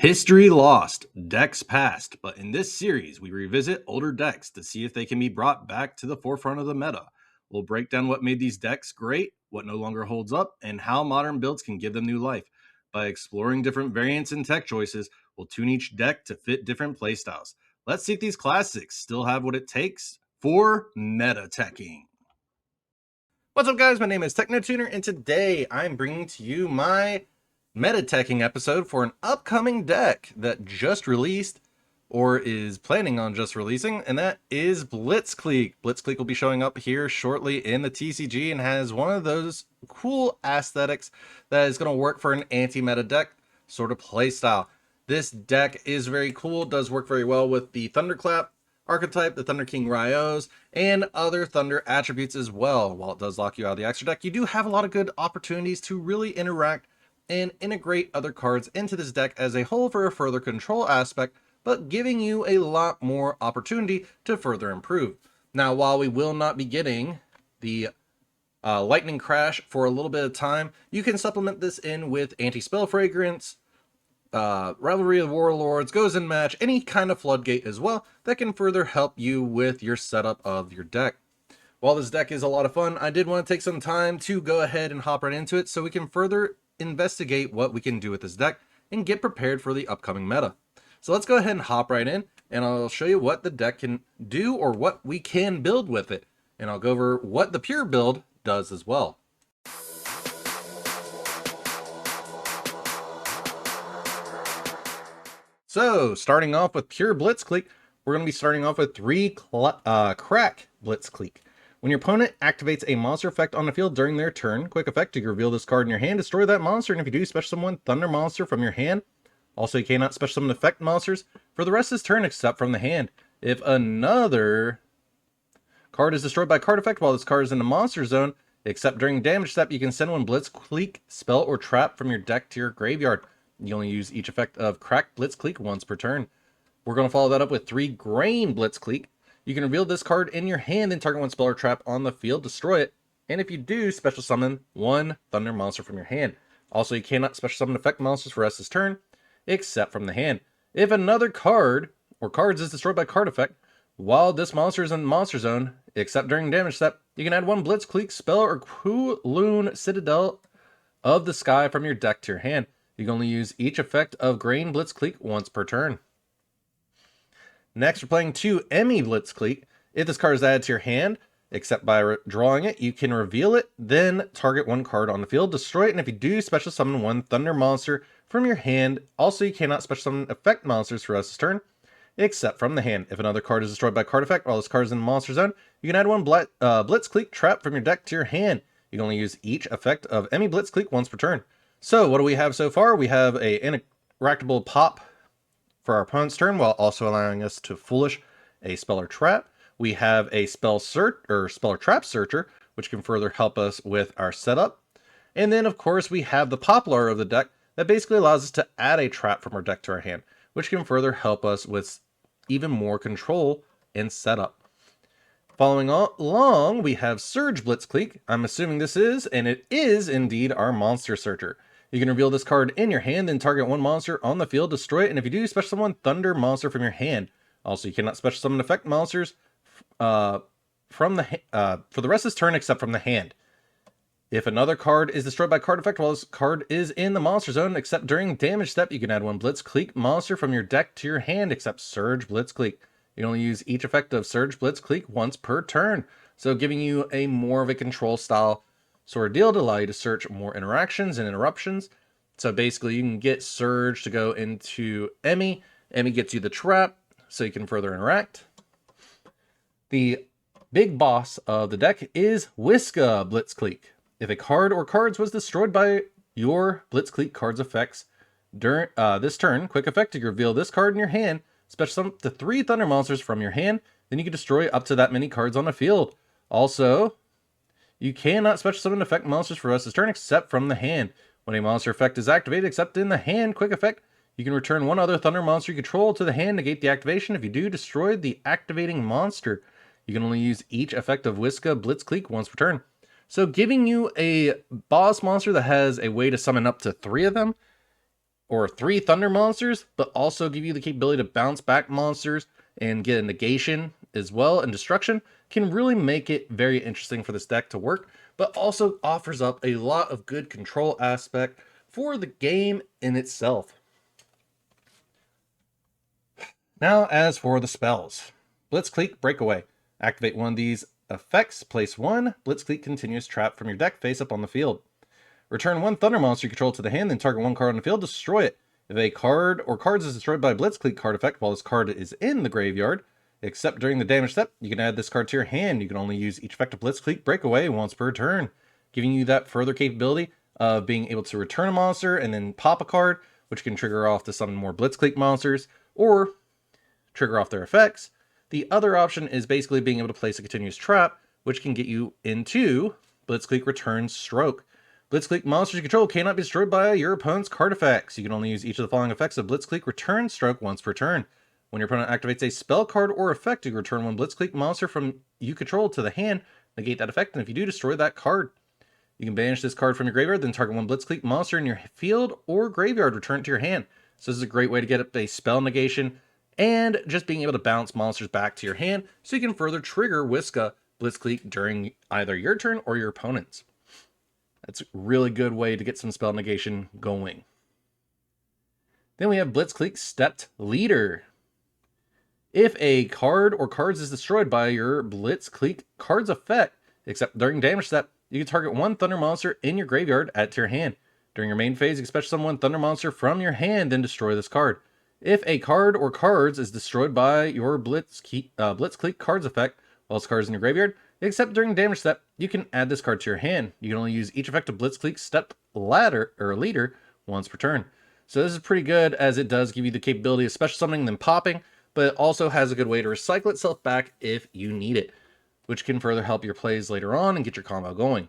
History lost, decks past, but in this series, we revisit older decks to see if they can be brought back to the forefront of the meta. We'll break down what made these decks great, what no longer holds up, and how modern builds can give them new life. By exploring different variants and tech choices, we'll tune each deck to fit different playstyles. Let's see if these classics still have what it takes for meta teching. What's up, guys? My name is TechnoTuner, and today I'm bringing to you my meta teching episode for an upcoming deck that just released or is planning on just releasing, and that is Blitzclique. Blitzclique will be showing up here shortly in the TCG and has one of those cool aesthetics that is going to work for an anti-meta deck sort of playstyle. This deck is very cool, does work very well with the Thunderclap archetype, the Thunder King Ryos, and other Thunder attributes as well. While it does lock you out of the extra deck, you do have a lot of good opportunities to really interact and integrate other cards into this deck as a whole for a further control aspect, but giving you a lot more opportunity to further improve. Now, while we will not be getting the Lightning Crash for a little bit of time, you can supplement this in with Anti-Spell Fragrance, Rivalry of Warlords, Goes in Match, any kind of floodgate as well that can further help you with your setup of your deck. While this deck is a lot of fun, I did want to take some time to go ahead and hop right into it so we can further investigate what we can do with this deck and get prepared for the upcoming meta. So let's go ahead and hop right in, and I'll show you what the deck can do or what we can build with it. And I'll go over what the pure build does as well. So, starting off with pure Blitzclique, we're going to be starting off with 3 Crack Blitzclique. When your opponent activates a monster effect on the field during their turn, quick effect, you can reveal this card in your hand, destroy that monster, and if you do, special summon Thunder monster from your hand. Also, you cannot special summon effect monsters for the rest of this turn except from the hand. If another card is destroyed by card effect while this card is in the monster zone, except during damage step, you can send one Blitzclique spell or trap from your deck to your graveyard. You only use each effect of Crack Blitzclique once per turn. We're going to follow that up with 3 Grain Blitzclique. You can reveal this card in your hand, then target one spell or trap on the field, destroy it. And if you do, special summon one Thunder monster from your hand. Also, you cannot special summon effect monsters for the rest of this turn, except from the hand. If another card or cards is destroyed by card effect, while this monster is in the monster zone, except during damage step, you can add one Blitzclique spell or Kowloon Citadel of the Sky from your deck to your hand. You can only use each effect of Grain Blitzclique once per turn. Next, we're playing 2 Emmy Blitzclique. If this card is added to your hand, except by drawing it, you can reveal it, then target one card on the field, destroy it, and if you do, special summon one Thunder monster from your hand. Also, you cannot special summon effect monsters for the rest of this turn, except from the hand. If another card is destroyed by card effect while this card is in the monster zone, you can add one Blitzclique trap from your deck to your hand. You can only use each effect of Emmy Blitzclique once per turn. So, what do we have so far? We have an interactable pop for our opponent's turn, while also allowing us to foolish a spell or trap. We have a spell or trap searcher, which can further help us with our setup. And then, of course, we have the Poplar of the deck that basically allows us to add a trap from our deck to our hand, which can further help us with even more control and setup. Following along, we have Surge Blitzclique. I'm assuming this is, and it is indeed, our Monster Searcher. You can reveal this card in your hand, then target one monster on the field, destroy it, and if you do, special summon Thunder monster from your hand. Also, you cannot special summon effect monsters for the rest of this turn except from the hand. If another card is destroyed by card effect while this card is in the monster zone, except during damage step, you can add one Blitzclique monster from your deck to your hand, except Surge Blitzclique. You can only use each effect of Surge Blitzclique once per turn, so giving you a more of a control style sort of deal to allow you to search more interactions and interruptions. So basically, you can get Surge to go into Emmy. Emmy gets you the trap, so you can further interact. The big boss of the deck is Whiska Blitzclique. If a card or cards was destroyed by your Blitzclique card's effects during this turn, quick effect, you can reveal this card in your hand, special summon up to 3 Thunder monsters from your hand, then you can destroy up to that many cards on the field. Also, you cannot special summon effect monsters for the rest of this turn except from the hand. When a monster effect is activated except in the hand, quick effect, you can return one other Thunder monster you control to the hand, negate the activation. If you do, destroy the activating monster. You can only use each effect of Whiska Blitzclique once per turn. So giving you a boss monster that has a way to summon up to 3 of them or 3 Thunder monsters, but also give you the capability to bounce back monsters and get a negation as well and destruction, can really make it very interesting for this deck to work, but also offers up a lot of good control aspect for the game in itself. Now, as for the spells, Blitzclique Breakaway. Activate one of these effects, place 1 Blitzclique Continuous Trap from your deck face up on the field. Return 1 Thunder monster you control to the hand, then target 1 card on the field, destroy it. If a card or cards is destroyed by a Blitzclique card effect while this card is in the graveyard, except during the damage step, you can add this card to your hand. You can only use each effect of Blitzclique Breakaway once per turn, giving you that further capability of being able to return a monster and then pop a card, which can trigger off to summon more Blitzclique monsters, or trigger off their effects. The other option is basically being able to place a continuous trap, which can get you into Blitzclique Return Stroke. Blitzclique monsters you control cannot be destroyed by your opponent's card effects. You can only use each of the following effects of Blitzclique Return Stroke once per turn. When your opponent activates a spell card or effect, you can return 1 Blitzclique monster from you control to the hand, negate that effect, and if you do, destroy that card. You can banish this card from your graveyard, then target 1 Blitzclique monster in your field or graveyard, return it to your hand. So this is a great way to get up a spell negation, and just being able to bounce monsters back to your hand, so you can further trigger Whiska Blitzclique during either your turn or your opponent's. That's a really good way to get some spell negation going. Then we have Blitzclique Stepped Leader. If a card or cards is destroyed by your Blitzclique card's effect, except during damage step, you can target 1 Thunder monster in your graveyard, add it to your hand. During your main phase, you can special summon 1 Thunder monster from your hand, then destroy this card. If a card or cards is destroyed by your Blitzclique card's effect while this card is in your graveyard, except during damage step, you can add this card to your hand. You can only use each effect of Blitzclique Step Leader once per turn. So this is pretty good, as it does give you the capability of special summoning then popping, but it also has a good way to recycle itself back if you need it, which can further help your plays later on and get your combo going.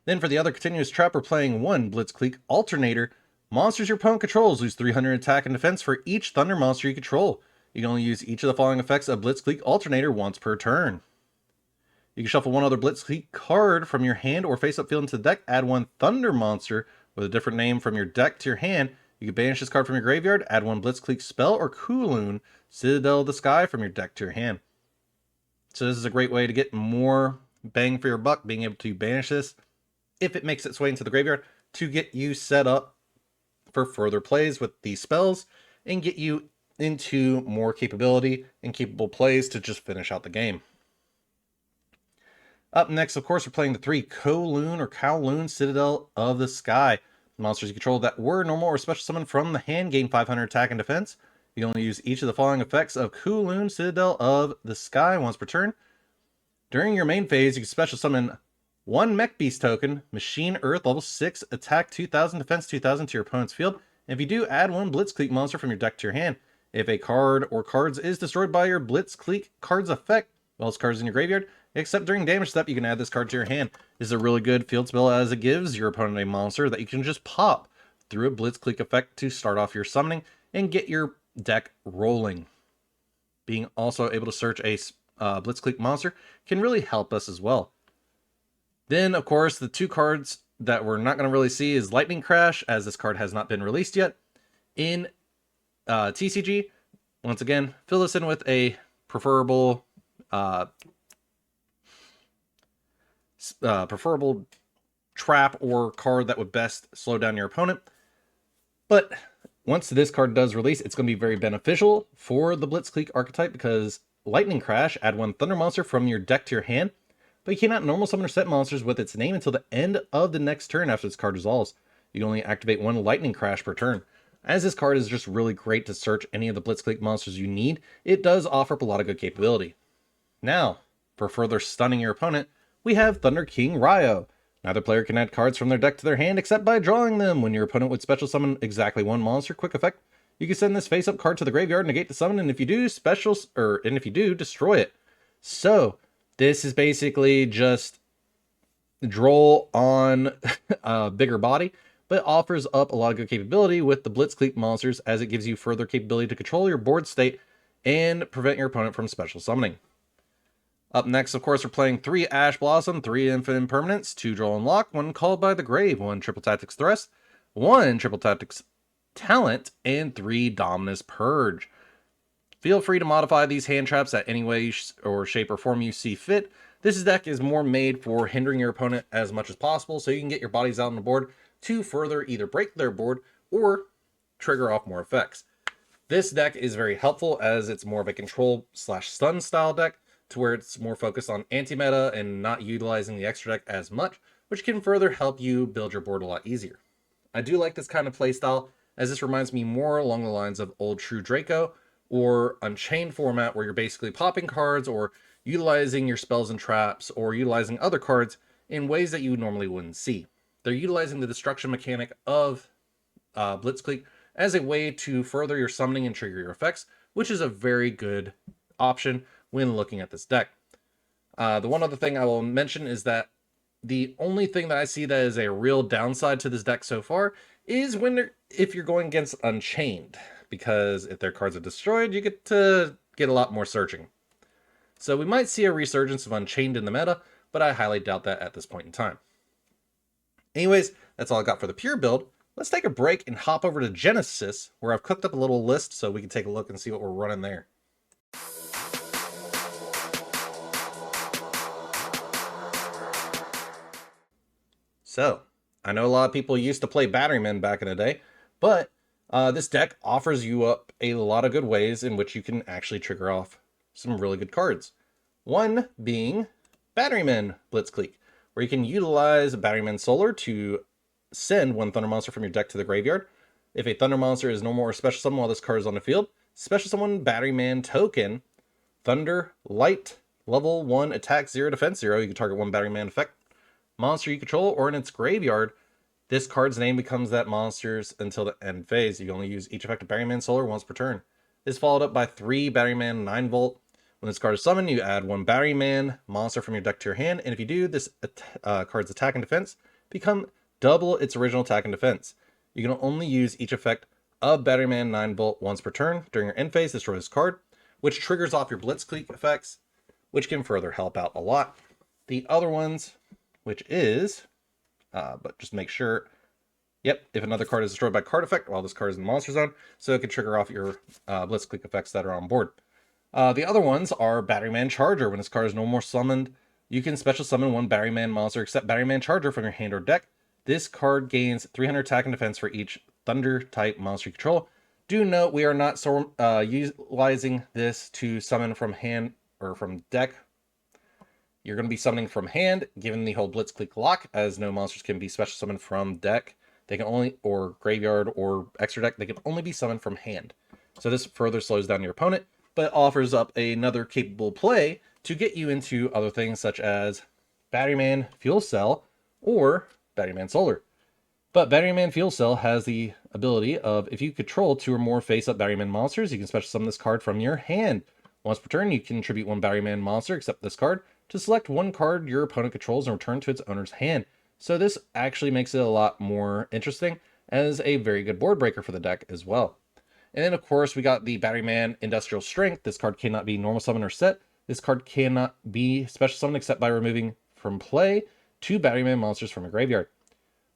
Then for the other continuous trap, we're playing 1 Blitzclique Alternator. Monsters your opponent controls lose 300 attack and defense for each Thunder monster you control. You can only use each of the following effects of Blitzclique Alternator once per turn. You can shuffle 1 other Blitzclique card from your hand or face-up field into the deck, add 1 Thunder monster with a different name from your deck to your hand. You can banish this card from your graveyard, add 1 Blitzclique spell or Kowloon, Citadel of the Sky from your deck to your hand. So this is a great way to get more bang for your buck, being able to banish this, if it makes its way into the graveyard, to get you set up for further plays with these spells and get you into more capability and capable plays to just finish out the game. Up next, of course, we're playing the 3 Kowloon Citadel of the Sky. Monsters you control that were normal or special summoned from the hand gain 500 attack and defense. You can only use each of the following effects of Kowloon Citadel of the Sky once per turn. During your main phase, you can special summon 1 Mech Beast token, Machine Earth, level 6, attack 2000, defense 2000 to your opponent's field. And if you do, add 1 Blitzclique monster from your deck to your hand. If a card or cards is destroyed by your Blitzclique card's effect, while this card is in your graveyard, except during damage step, you can add this card to your hand. This is a really good field spell, as it gives your opponent a monster that you can just pop through a Blitzclique effect to start off your summoning and get your deck rolling. Being also able to search a Blitzclique monster can really help us as well. Then, of course, the 2 cards that we're not going to really see is Lightning Crash, as this card has not been released yet. In TCG, once again, fill this in with a preferable trap or card that would best slow down your opponent. But once this card does release, it's going to be very beneficial for the Blitzclique archetype, because Lightning Crash, add 1 Thunder monster from your deck to your hand, but you cannot normal summon or set monsters with its name until the end of the next turn after this card resolves. You can only activate 1 Lightning Crash per turn. As this card is just really great to search any of the Blitzclique monsters you need, it does offer up a lot of good capability. Now, for further stunning your opponent, we have Thunder King Ryo. Neither player can add cards from their deck to their hand except by drawing them. When your opponent would special summon exactly 1 monster, quick effect, you can send this face-up card to the graveyard, negate the summon, and if you do, destroy it. So, this is basically just Droll on a bigger body, but offers up a lot of good capability with the Blitzclique monsters, as it gives you further capability to control your board state and prevent your opponent from special summoning. Up next, of course, we're playing 3 Ash Blossom, 3 Infinite Impermanence, 2 Droll and Lock, 1 Called by the Grave, 1 Triple Tactics Thrust, 1 Triple Tactics Talent, and 3 Dominus Purge. Feel free to modify these hand traps at any way or shape or form you see fit. This deck is more made for hindering your opponent as much as possible, so you can get your bodies out on the board to further either break their board or trigger off more effects. This deck is very helpful as it's more of a control/stun style deck, to where it's more focused on anti-meta and not utilizing the extra deck as much, which can further help you build your board a lot easier. I do like this kind of playstyle, as this reminds me more along the lines of old True Draco or Unchained format, where you're basically popping cards or utilizing your spells and traps or utilizing other cards in ways that you normally wouldn't see. They're utilizing the destruction mechanic of Blitzclique as a way to further your summoning and trigger your effects, which is a very good option when looking at this deck. The one other thing I will mention is that the only thing that I see that is a real downside to this deck so far is if you're going against Unchained, because if their cards are destroyed, you get to get a lot more searching. So we might see a resurgence of Unchained in the meta, but I highly doubt that at this point in time. Anyways, that's all I got for the pure build. Let's take a break and hop over to Genesis, where I've cooked up a little list so we can take a look and see what we're running there. So, I know a lot of people used to play Batterymen back in the day, but this deck offers you up a lot of good ways in which you can actually trigger off some really good cards. One being Batterymen Blitzclique, where you can utilize Batteryman Solar to send 1 Thunder Monster from your deck to the graveyard. If a Thunder Monster is normal or special summon while this card is on the field, special summon Batteryman Token, Thunder, Light, level 1, attack 0, defense 0. You can target 1 Batteryman effect monster you control, or in its graveyard, this card's name becomes that monster's until the end phase. You can only use each effect of Batteryman Solar once per turn. This is followed up by 3 Batteryman 9-volt. When this card is summoned, you add 1 Batteryman monster from your deck to your hand, and if you do, this card's attack and defense become double its original attack and defense. You can only use each effect of Batteryman 9-volt once per turn. During your end phase, destroy this card, which triggers off your Blitzclique effects, which can further help out a lot. The other ones, which is, but just make sure, yep, if another card is destroyed by card effect while this card is in the monster zone, so it can trigger off your Blitzclique effects that are on board. The other ones are Batteryman Charger. When this card is no more summoned, you can special summon 1 Batteryman monster except Batteryman Charger from your hand or deck. This card gains 300 attack and defense for each Thunder type monster you control. Do note we are not utilizing this to summon from hand or from deck. You're going to be summoning from hand, given the whole Blitzclique lock, as no monsters can be special summoned from deck. They can only, or graveyard or extra deck, they can only be summoned from hand. So this further slows down your opponent, but offers up another capable play to get you into other things such as Batteryman Fuel Cell or Batteryman Solar. But Batteryman Fuel Cell has the ability of, if you control 2 or more face-up Batteryman monsters, you can special summon this card from your hand. Once per turn, you can contribute 1 Batteryman monster, except this card, to select 1 card your opponent controls and return to its owner's hand. So this actually makes it a lot more interesting as a very good board breaker for the deck as well. And then of course we got the Batteryman Industrial Strength. This card cannot be normal summon or set. This card cannot be special summoned except by removing from play 2 Batteryman monsters from your graveyard.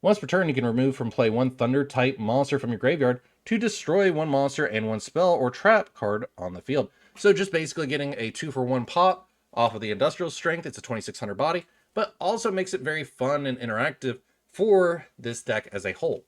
Once per turn, you can remove from play 1 Thunder type monster from your graveyard to destroy 1 monster and 1 spell or trap card on the field. So just basically getting a 2-for-1 pop off of the Industrial Strength. It's a 2600 body, but also makes it very fun and interactive for this deck as a whole.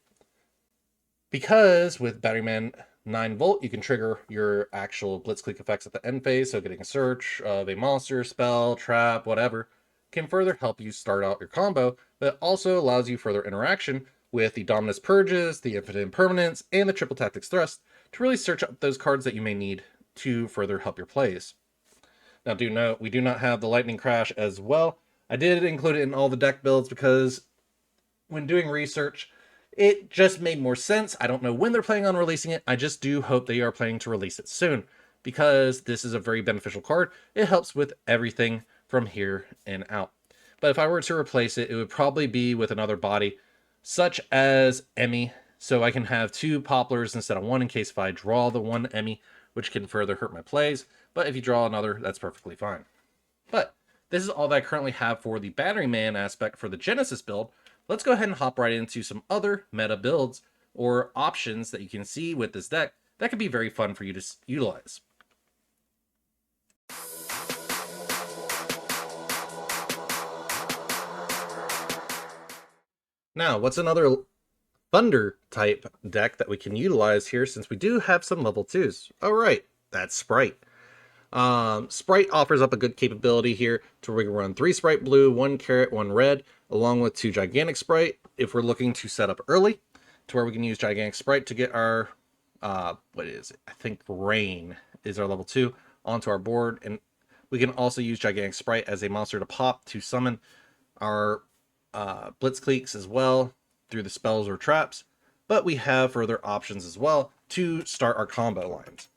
Because with Batteryman 9-volt, you can trigger your actual Blitzclique effects at the end phase, so getting a search of a monster, spell, trap, whatever, can further help you start out your combo, but it also allows you further interaction with the Dominus Purges, the Infinite Impermanence, and the Triple Tactics Thrust to really search up those cards that you may need to further help your plays. Now do note, we do not have the Lightning Crash as well. I did include it in all the deck builds because when doing research, it just made more sense. I don't know when they're planning on releasing it. I just do hope they are planning to release it soon, because this is a very beneficial card. It helps with everything from here and out. But if I were to replace it, it would probably be with another body, such as Emmy, so I can have 2 Poplars instead of 1 in case if I draw the 1 Emmy, which can further hurt my plays. But if you draw another, that's perfectly fine. But this is all that I currently have for the Batteryman aspect for the Genesis build. let's go ahead and hop right into some other meta builds or options that you can see with this deck that could be very fun for you to utilize. Now, what's another Thunder type deck that we can utilize here, since we do have some level 2s? All right, that's Sprite. Sprite offers up a good capability here to where we can run 3 Sprite blue, 1 carrot, 1 red, along with 2 gigantic Sprite if we're looking to set up early, to where we can use gigantic Sprite to get our, what is it? I think Rain is our level 2 onto our board, and we can also use gigantic Sprite as a monster to pop to summon our Blitzcliques as well through the spells or traps, but we have further options as well to start our combo lines.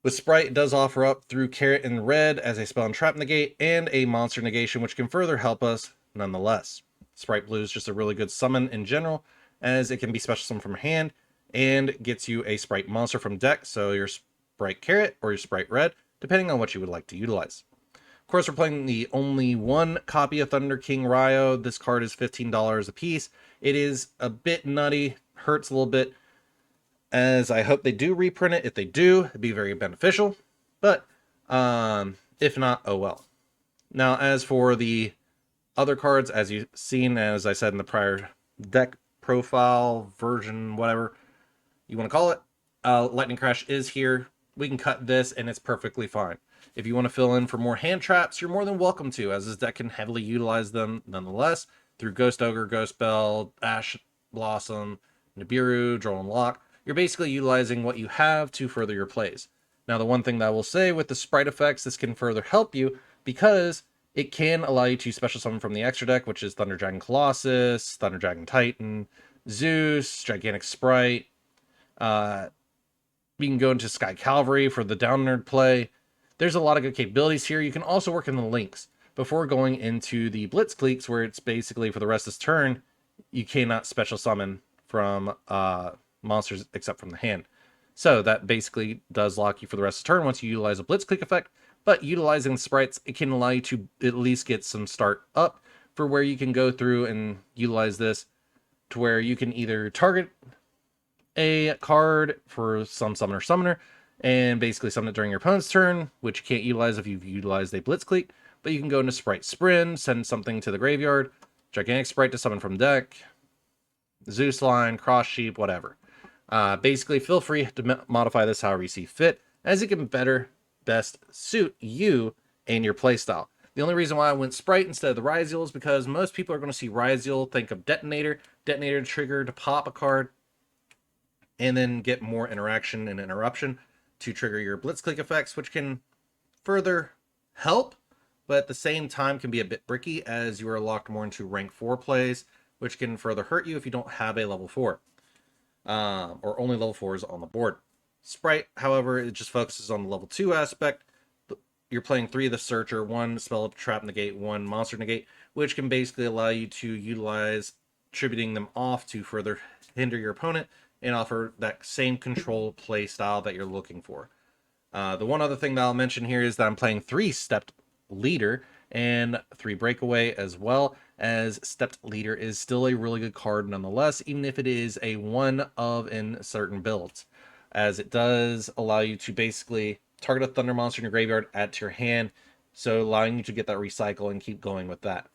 With Sprite, it does offer up through Carrot and Red as a spell and trap negate and a monster negation, which can further help us nonetheless. Sprite Blue is just a really good summon in general, as it can be special summon from hand and gets you a Sprite monster from deck, so your Sprite Carrot or your Sprite Red, depending on what you would like to utilize. Of course, we're playing the only one copy of Thunder King Ryo. This card is $15 a piece. It is a bit nutty, hurts a little bit, as I hope they do reprint it. If they do, it'd be very beneficial, but if not, oh well. Now, as for the other cards, as you've seen, as I said in the prior deck profile version, whatever you want to call it, Lightning Crash is here. We can cut this and it's perfectly fine. If you want to fill in for more hand traps, you're more than welcome to, as this deck can heavily utilize them nonetheless through Ghost Ogre, Ghost Bell, Ash Blossom, Nibiru, Droll and Lock. You're basically utilizing what you have to further your plays. Now, the one thing that I will say with the Sprite effects, this can further help you because it can allow you to special summon from the extra deck, which is Thunder Dragon Colossus, Thunder Dragon Titan, Zeus, Gigantic Sprite. We can go into Sky Cavalry for the down nerd play. There's a lot of good capabilities here. You can also work in the links before going into the Blitzcliques, where it's basically for the rest of this turn, you cannot special summon from monsters except from the hand. So that basically does lock you for the rest of the turn once you utilize a Blitzclique effect, but utilizing sprites, it can allow you to at least get some start up for where you can go through and utilize this to where you can either target a card for some summoner and basically summon it during your opponent's turn, which you can't utilize if you've utilized a Blitzclique, but you can go into Sprite Sprint, send something to the graveyard, Gigantic Sprite to summon from deck, Zeus line, Cross Sheep, whatever. Basically, feel free to modify this however you see fit, as it can best suit you and your playstyle. The only reason why I went Sprite instead of the Ryziel is because most people are going to see Ryziel, think of Detonator trigger to pop a card, and then get more interaction and interruption to trigger your Blitzclique effects, which can further help, but at the same time can be a bit bricky, as you are locked more into rank 4 plays, which can further hurt you if you don't have a level 4. Or only level 4s on the board. Sprite, however, it just focuses on the level 2 aspect. You're playing 3 of the Searcher, 1 Spell Trap Negate, 1 Monster Negate, which can basically allow you to utilize attributing them off to further hinder your opponent and offer that same control play style that you're looking for. The one other thing that I'll mention here is that I'm playing 3 Stepped Leader and 3 Breakaway, as well as Stepped Leader is still a really good card nonetheless, even if it is a one of in certain builds, as it does allow you to basically target a Thunder monster in your graveyard, add to your hand, so allowing you to get that recycle and keep going with that.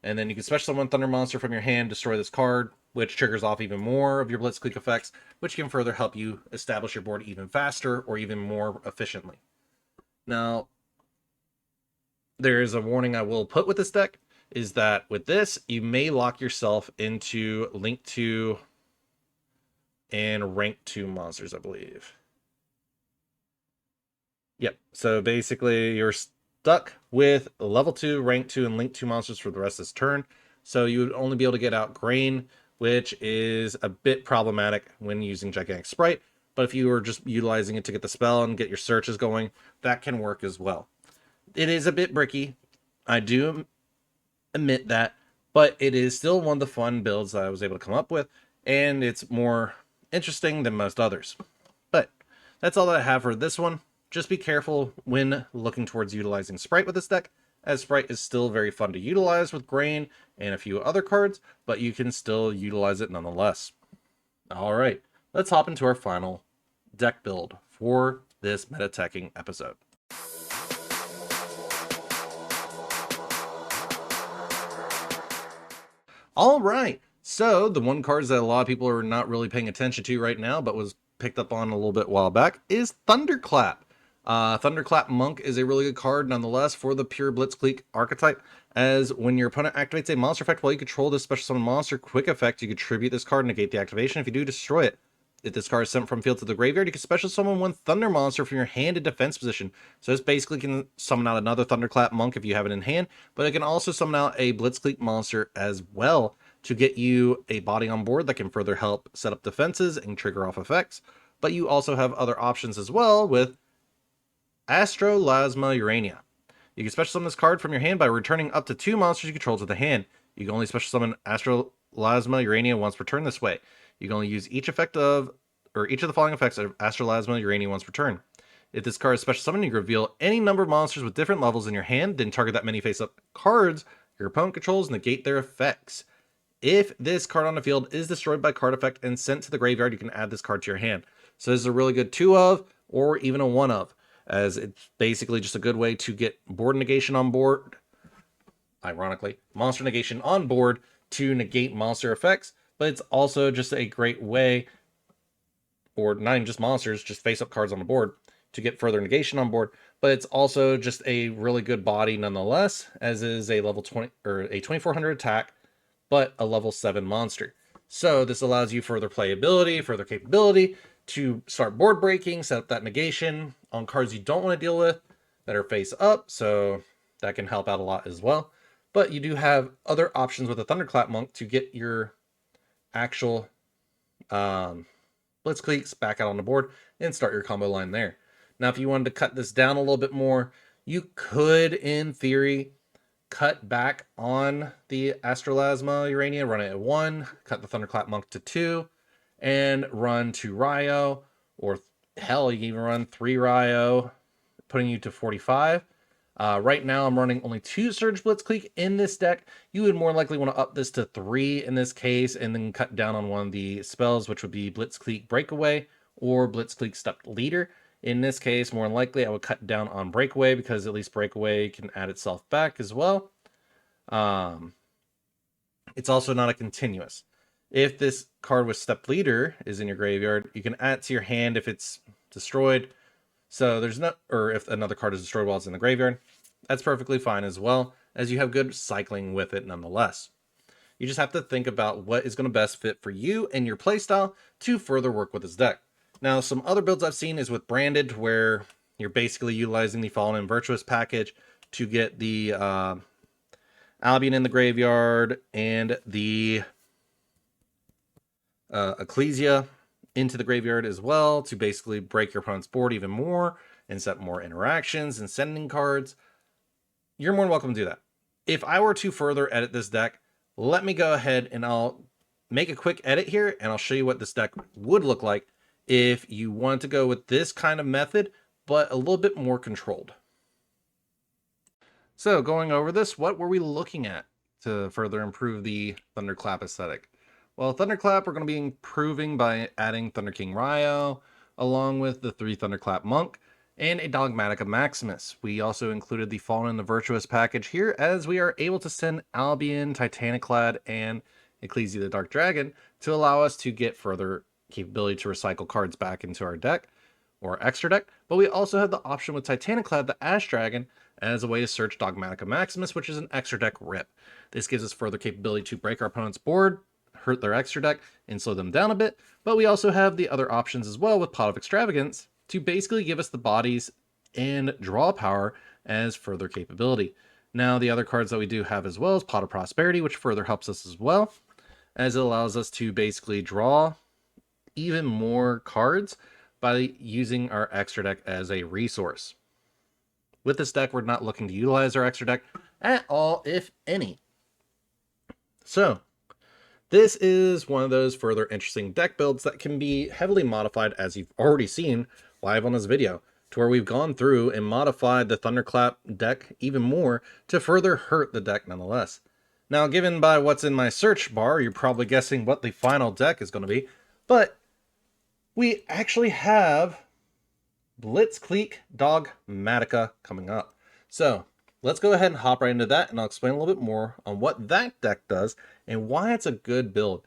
And then you can special summon Thunder monster from your hand, destroy this card, which triggers off even more of your Blitzclique effects, which can further help you establish your board even faster or even more efficiently. Now, there is a warning I will put with this deck, is that with this, you may lock yourself into Link 2 and Rank 2 monsters, I believe. Yep, so basically you're stuck with level 2, Rank 2, and Link 2 monsters for the rest of this turn. So you would only be able to get out Grain, which is a bit problematic when using Gigantic Sprite. But if you were just utilizing it to get the spell and get your searches going, that can work as well. It is a bit bricky, I do admit that, but it is still one of the fun builds that I was able to come up with, and it's more interesting than most others. But that's all that I have for this one. Just be careful when looking towards utilizing Sprite with this deck, as Sprite is still very fun to utilize with Grain and a few other cards, but you can still utilize it nonetheless. Alright, let's hop into our final deck build for this meta teching episode. Alright, so the one cards that a lot of people are not really paying attention to right now, but was picked up on a little bit while back, is Thunderclap. Thunderclap Monk is a really good card nonetheless for the pure Blitzclique archetype, as when your opponent activates a monster effect while you control this special summon monster quick effect, you can tribute this card and negate the activation. If you do, destroy it. If this card is sent from field to the graveyard, you can special summon one Thunder monster from your hand in defense position. So this basically can summon out another Thunderclap Monk if you have it in hand, but it can also summon out a Blitzclique monster as well to get you a body on board that can further help set up defenses and trigger off effects. But you also have other options as well with Astrolasma Urania. You can special summon this card from your hand by returning up to 2 monsters you control to the hand. You can only special summon Astrolasma Urania once per turn this way. You can only use each of the following effects of Astrolasma Urania once per turn. If this card is special summoned, you can reveal any number of monsters with different levels in your hand, then target that many face-up cards your opponent controls, negate their effects. If this card on the field is destroyed by card effect and sent to the graveyard, you can add this card to your hand. So this is a really good 2 of, or even a 1 of, as it's basically just a good way to get board negation on board, ironically, monster negation on board to negate monster effects, but it's also just a great way, or not even just monsters, just face-up cards on the board to get further negation on board, but it's also just a really good body nonetheless, as is a level 20 or a 2400 attack, but a level 7 monster. So this allows you further playability, further capability to start board breaking, set up that negation on cards you don't want to deal with that are face up, so that can help out a lot as well. But you do have other options with the Thunderclap Monk to get your actual Blitzcliques back out on the board and start your combo line there. Now, if you wanted to cut this down a little bit more, you could, in theory, cut back on the Astrolasma Urania, run it at 1, cut the Thunderclap Monk to 2, and run 2 Ryo, or hell, you can even run 3 Ryo, putting you to 45. Right now, I'm running only 2 Surge Blitzclique in this deck. You would more likely want to up this to 3 in this case, and then cut down on one of the spells, which would be Blitzclique Breakaway or Blitzclique Stepped Leader. In this case, more than likely, I would cut down on Breakaway, because at least Breakaway can add itself back as well. It's also not a continuous. If this card with Stepped Leader is in your graveyard, you can add it to your hand if it's destroyed. So there's no, or if another card is destroyed while it's in the graveyard, that's perfectly fine as well, as you have good cycling with it nonetheless. You just have to think about what is going to best fit for you and your playstyle to further work with this deck. Now, some other builds I've seen is with Branded, where you're basically utilizing the Fallen and Virtuous package to get the Albion in the graveyard and the Ecclesia into the graveyard as well, to basically break your opponent's board even more and set more interactions and sending cards. You're more than welcome to do that. If I were to further edit this deck, let me go ahead and I'll make a quick edit here, and I'll show you what this deck would look like if you wanted to go with this kind of method, but a little bit more controlled. So going over this, what were we looking at to further improve the Thunderclap aesthetic? Well, Thunderclap we're going to be improving by adding Thunder King Ryo, along with the 3 Thunderclap Monk, and a Dogmatica Maximus. We also included the Fallen and the Virtuous package here, as we are able to send Albion, Titaniclad, and Ecclesia the Dark Dragon to allow us to get further capability to recycle cards back into our deck, or extra deck. But we also have the option with Titaniclad, the Ash Dragon, as a way to search Dogmatica Maximus, which is an extra deck rip. This gives us further capability to break our opponent's board, hurt their extra deck, and slow them down a bit. But we also have the other options as well with Pot of Extravagance to basically give us the bodies and draw power as further capability. Now, the other cards that we do have as well is Pot of Prosperity, which further helps us as well, as it allows us to basically draw even more cards by using our extra deck as a resource. With this deck, we're not looking to utilize our extra deck at all, if any. So, this is one of those further interesting deck builds that can be heavily modified, as you've already seen live on this video. to where we've gone through and modified the Thunderclap deck even more to further hurt the deck nonetheless. Now, given by what's in my search bar, you're probably guessing what the final deck is going to be, but we actually have Blitzclique Dogmatica coming up. So let's go ahead and hop right into that, and I'll explain a little bit more on what that deck does and why it's a good build.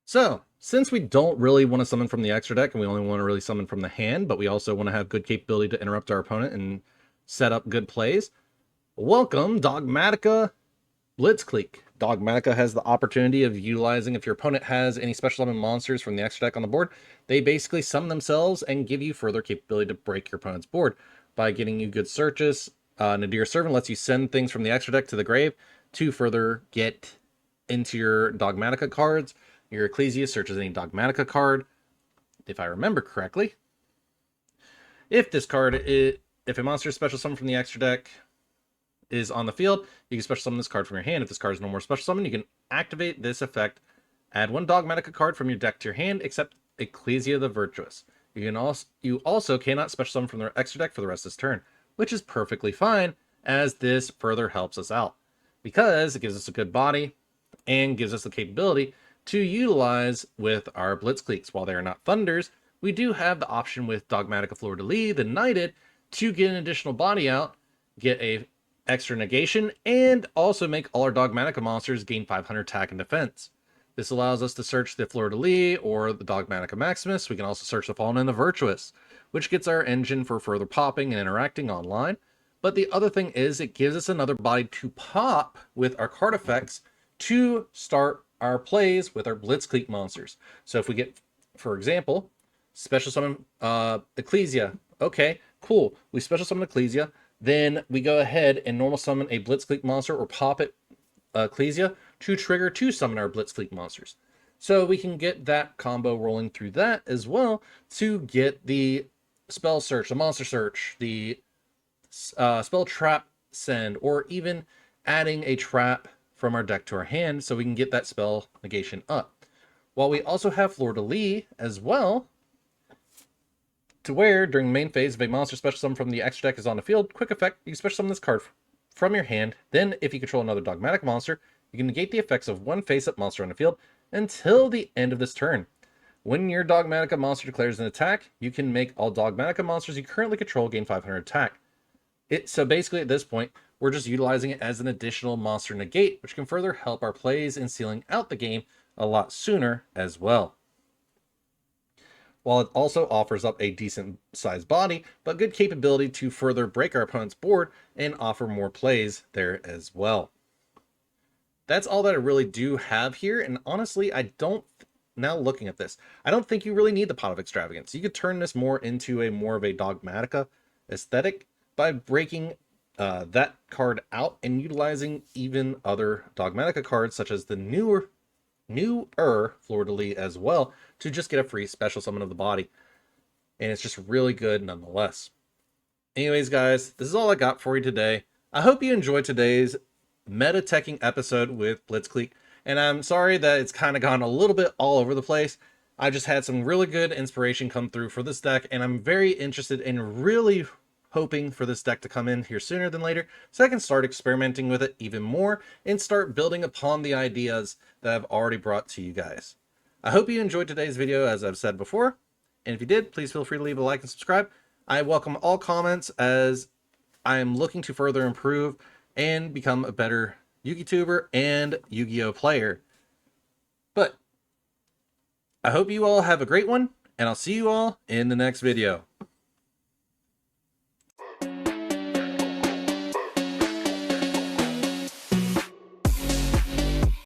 So, since we don't really want to summon from the extra deck, and we only want to really summon from the hand, but we also want to have good capability to interrupt our opponent and set up good plays, welcome Dogmatica Blitzclique. Dogmatica has the opportunity of utilizing, if your opponent has any special summon monsters from the extra deck on the board, they basically summon themselves and give you further capability to break your opponent's board by getting you good searches. Nadir Servant lets you send things from the extra deck to the grave to further get into your Dogmatica cards. Your Ecclesia searches any Dogmatica card, if I remember correctly. If a monster special summon from the extra deck is on the field, you can special summon this card from your hand. If this card is no more special summon, you can activate this effect. Add one Dogmatica card from your deck to your hand, except Ecclesia the Virtuous. You also cannot special summon from the extra deck for the rest of this turn, which is perfectly fine, as this further helps us out because it gives us a good body and gives us the capability to utilize with our Blitzcliques. While they are not Thunders, we do have the option with Dogmatica Fleur-de-Lis, the Knighted, to get an additional body out, get a extra negation, and also make all our Dogmatica monsters gain 500 attack and defense. This allows us to search the Fleur-de-Lis or the Dogmatica Maximus. We can also search the Fallen and the Virtuous, which gets our engine for further popping and interacting online. But the other thing is it gives us another body to pop with our card effects to start our plays with our Blitzclique monsters. So if we get, for example, special summon Ecclesia. Okay, cool. We special summon Ecclesia. Then we go ahead and normal summon a Blitzclique monster or pop it Ecclesia to trigger to summon our Blitzclique monsters. So we can get that combo rolling through that as well to get the spell search, the monster search, the spell trap send, or even adding a trap from our deck to our hand so we can get that spell negation up. While we also have Fleur-de-Lis as well, to where during the main phase, if a monster special summon from the extra deck is on the field, quick effect, you can special summon this card from your hand. Then if you control another Dogmatic monster, you can negate the effects of one face-up monster on the field until the end of this turn. When your Dogmatica monster declares an attack, you can make all Dogmatica monsters you currently control gain 500 attack. So basically at this point, we're just utilizing it as an additional monster negate, which can further help our plays in sealing out the game a lot sooner as well. While it also offers up a decent sized body, but good capability to further break our opponent's board and offer more plays there as well. That's all that I really do have here, and honestly, now looking at this, I don't think you really need the Pot of Extravagance. You could turn this more into more of a Dogmatica aesthetic by breaking that card out and utilizing even other Dogmatica cards, such as the newer Fleur-de-Lis as well, to just get a free special summon of the body. And it's just really good nonetheless. Anyways, guys, this is all I got for you today. I hope you enjoyed today's meta-teching episode with Blitzclique. And I'm sorry that it's kind of gone a little bit all over the place. I just had some really good inspiration come through for this deck, and I'm very interested in really hoping for this deck to come in here sooner than later so I can start experimenting with it even more and start building upon the ideas that I've already brought to you guys. I hope you enjoyed today's video, as I've said before, and if you did, please feel free to leave a like and subscribe. I welcome all comments, as I am looking to further improve and become a better Yu-Gi-Tuber and Yu-Gi-Oh player. But I hope you all have a great one, and I'll see you all in the next video.